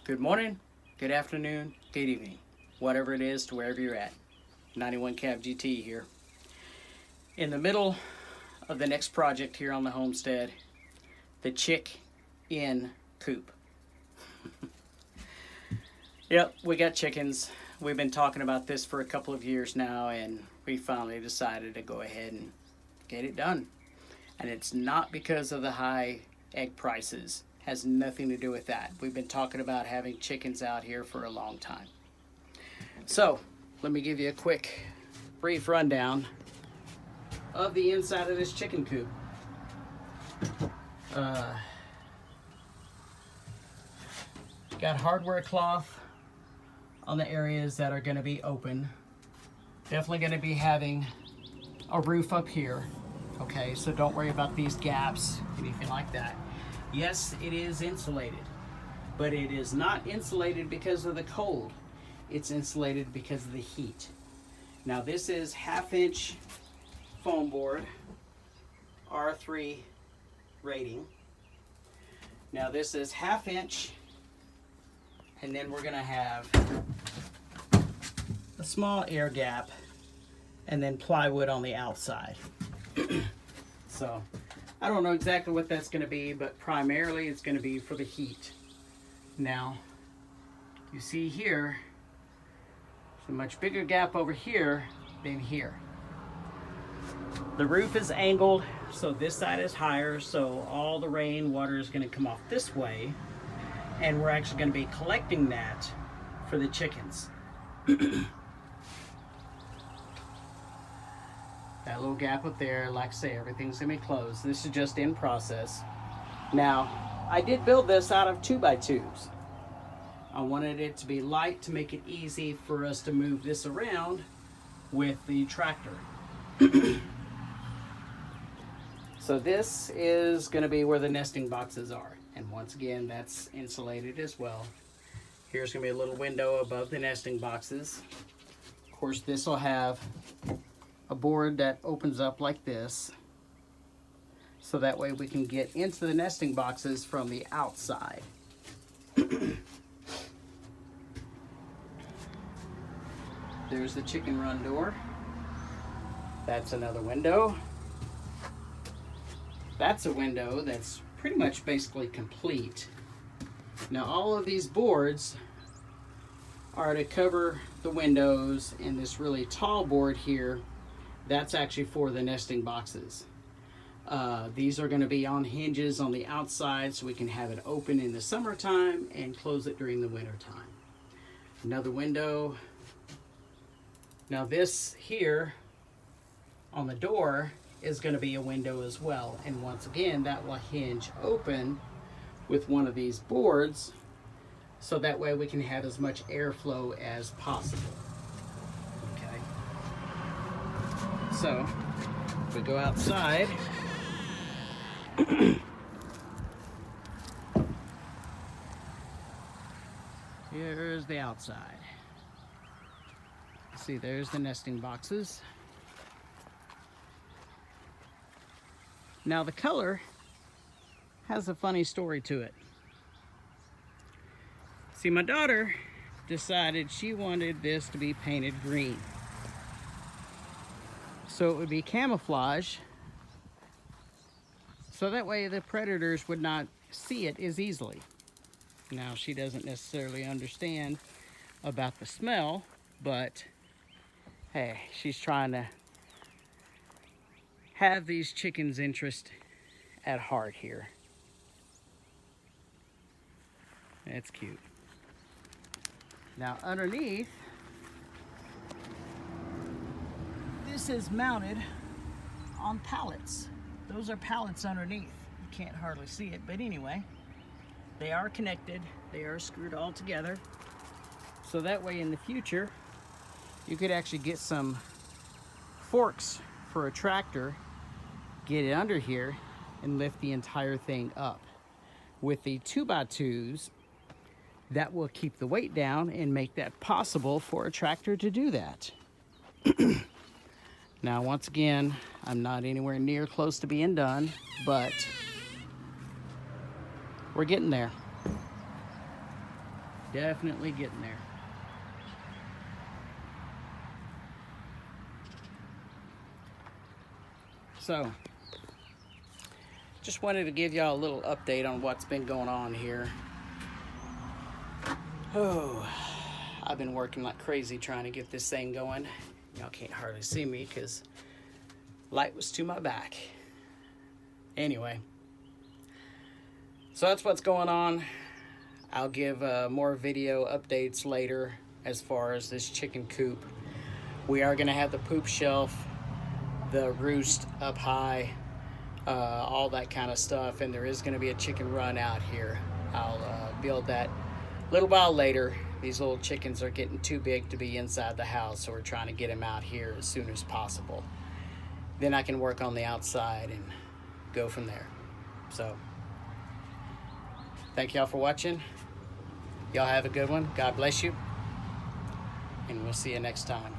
Good morning, good afternoon, good evening, whatever it is to wherever you're at. 91 Cav GT here. In the middle of the next project here on the homestead, the Chick Inn Coop. Yep, we got chickens. We've been talking about this for a couple of years now, and we finally decided to go ahead and get it done. And it's not because of the high egg prices. Has nothing to do with that. We've been talking about having chickens out here for a long time. So, let me give you a quick, brief rundown of the inside of this chicken coop. Got hardware cloth on the areas that are going to be open. Definitely going to be having a roof up here. Okay, so don't worry about these gaps, anything like that. Yes, it is insulated, but it is not insulated because of the cold. It's insulated because of the heat. Now this is 1/2-inch foam board, R3 rating. Now this is 1/2-inch, and then we're gonna have a small air gap and then plywood on the outside. So I don't know exactly what that's going to be, but primarily it's going to be for the heat. Now, you see here, there's a much bigger gap over here than here. The roof is angled, so this side is higher, so all the rain water is going to come off this way, and we're actually going to be collecting that for the chickens. That little gap up there, like I say, everything's gonna be closed. This is just in process. Now, I did build this out of 2x2s. I wanted it to be light to make it easy for us to move this around with the tractor. So this is gonna be where the nesting boxes are. And once again, that's insulated as well. Here's gonna be a little window above the nesting boxes. Of course, this will have a board that opens up like this, so that way we can get into the nesting boxes from the outside. There's the chicken run door. That's another window. That's a window that's pretty much basically complete. Now all of these boards are to cover the windows, and this really tall board here, that's actually for the nesting boxes. These are going to be on hinges on the outside, so we can have it open in the summertime and close it during the winter time. Another window. Now this here on the door is going to be a window as well, and once again that will hinge open with one of these boards, so that way we can have as much airflow as possible. So, if we go outside, here's the outside. See, there's the nesting boxes. Now the color has a funny story to it. See, my daughter decided she wanted this to be painted green, so it would be camouflage, so that way the predators would not see it as easily. Now, she doesn't necessarily understand about the smell, but hey, she's trying to have these chickens' interest at heart here. That's cute. Now underneath, this is mounted on pallets. Those are pallets underneath. You can't hardly see it, but anyway, they are connected. They are screwed all together. So that way in the future, you could actually get some forks for a tractor, get it under here, and lift the entire thing up. With the 2x2s, that will keep the weight down and make that possible for a tractor to do that. Now, once again, I'm not anywhere near close to being done, but we're getting there. Definitely getting there. So, just wanted to give y'all a little update on what's been going on here. Oh, I've been working like crazy trying to get this thing going. Y'all can't hardly see me because light was to my back. Anyway, so that's what's going on. I'll give more video updates later as far as this chicken coop. We are going to have the poop shelf, the roost up high, all that kind of stuff, and there is going to be a chicken run out here. I'll build that a little while later. These little chickens are getting too big to be inside the house, so we're trying to get them out here as soon as possible. Then I can work on the outside and go from there. So, thank y'all for watching. Y'all have a good one. God bless you. And we'll see you next time.